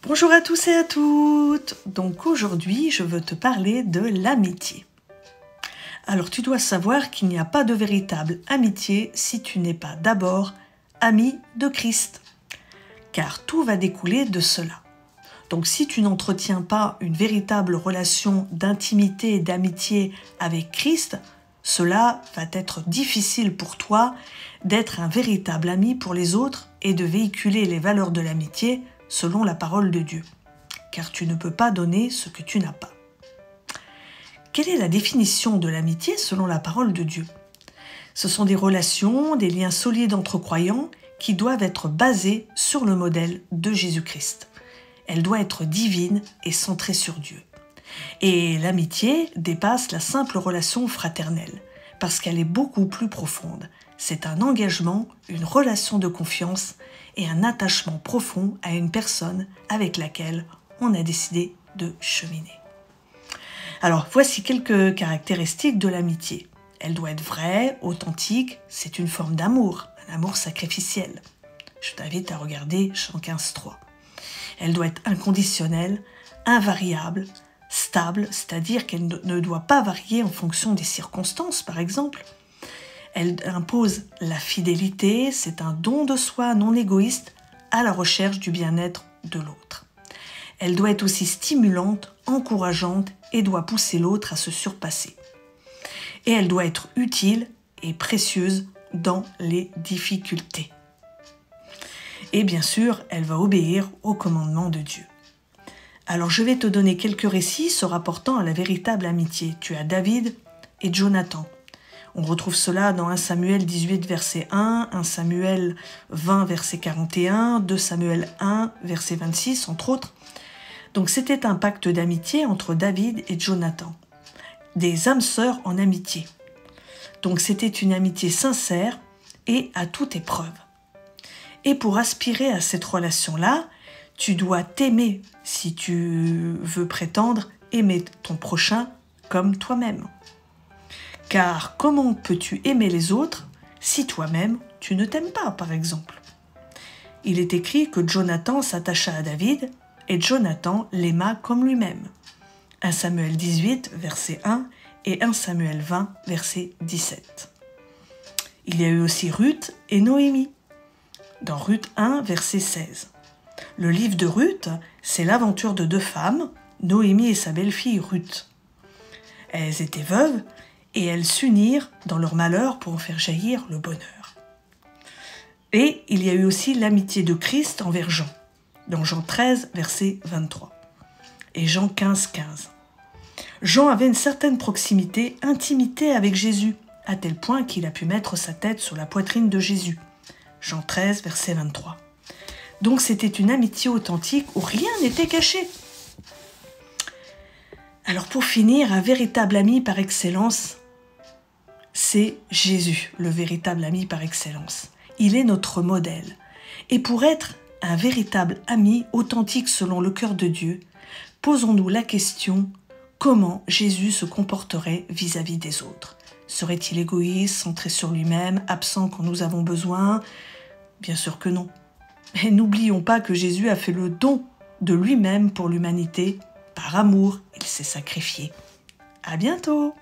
Bonjour à tous et à toutes. Donc aujourd'hui, je veux te parler de l'amitié. Alors tu dois savoir qu'il n'y a pas de véritable amitié si tu n'es pas d'abord ami de Christ. Car tout va découler de cela. Donc si tu n'entretiens pas une véritable relation d'intimité et d'amitié avec Christ, cela va être difficile pour toi d'être un véritable ami pour les autres et de véhiculer les valeurs de l'amitié selon la parole de Dieu. Car tu ne peux pas donner ce que tu n'as pas. Quelle est la définition de l'amitié selon la parole de Dieu ? Ce sont des relations, des liens solides entre croyants qui doivent être basés sur le modèle de Jésus-Christ. Elle doit être divine et centrée sur Dieu. Et l'amitié dépasse la simple relation fraternelle, parce qu'elle est beaucoup plus profonde. C'est un engagement, une relation de confiance et un attachement profond à une personne avec laquelle on a décidé de cheminer. Alors, voici quelques caractéristiques de l'amitié. Elle doit être vraie, authentique, c'est une forme d'amour, un amour sacrificiel. Je t'invite à regarder Jean 15:3. Elle doit être inconditionnelle, invariable, stable, c'est-à-dire qu'elle ne doit pas varier en fonction des circonstances, par exemple. Elle impose la fidélité, c'est un don de soi non égoïste à la recherche du bien-être de l'autre. Elle doit être aussi stimulante, encourageante et doit pousser l'autre à se surpasser. Et elle doit être utile et précieuse dans les difficultés. Et bien sûr, elle va obéir aux commandements de Dieu. Alors je vais te donner quelques récits se rapportant à la véritable amitié. Tu as David et Jonathan. On retrouve cela dans 1 Samuel 18, verset 1, 1 Samuel 20, verset 41, 2 Samuel 1, verset 26, entre autres. Donc c'était un pacte d'amitié entre David et Jonathan. Des âmes sœurs en amitié. Donc c'était une amitié sincère et à toute épreuve. Et pour aspirer à cette relation-là, tu dois t'aimer si tu veux prétendre aimer ton prochain comme toi-même. Car comment peux-tu aimer les autres si toi-même tu ne t'aimes pas, par exemple ? Il est écrit que Jonathan s'attacha à David et Jonathan l'aima comme lui-même. 1 Samuel 18, verset 1 et 1 Samuel 20, verset 17. Il y a eu aussi Ruth et Noémie, dans Ruth 1, verset 16. Le livre de Ruth, c'est l'aventure de deux femmes, Noémie et sa belle-fille Ruth. Elles étaient veuves et elles s'unirent dans leur malheur pour en faire jaillir le bonheur. Et il y a eu aussi l'amitié de Christ envers Jean, dans Jean 13, verset 23, et Jean 15, 15. Jean avait une certaine proximité, intimité avec Jésus, à tel point qu'il a pu mettre sa tête sur la poitrine de Jésus. Jean 13, verset 23. Donc c'était une amitié authentique où rien n'était caché. Alors pour finir, un véritable ami par excellence, c'est Jésus, le véritable ami par excellence. Il est notre modèle. Et pour être un véritable ami authentique selon le cœur de Dieu, posons-nous la question, comment Jésus se comporterait vis-à-vis des autres ? Serait-il égoïste, centré sur lui-même, absent quand nous avons besoin ? Bien sûr que non. Mais n'oublions pas que Jésus a fait le don de lui-même pour l'humanité. Par amour, il s'est sacrifié. À bientôt!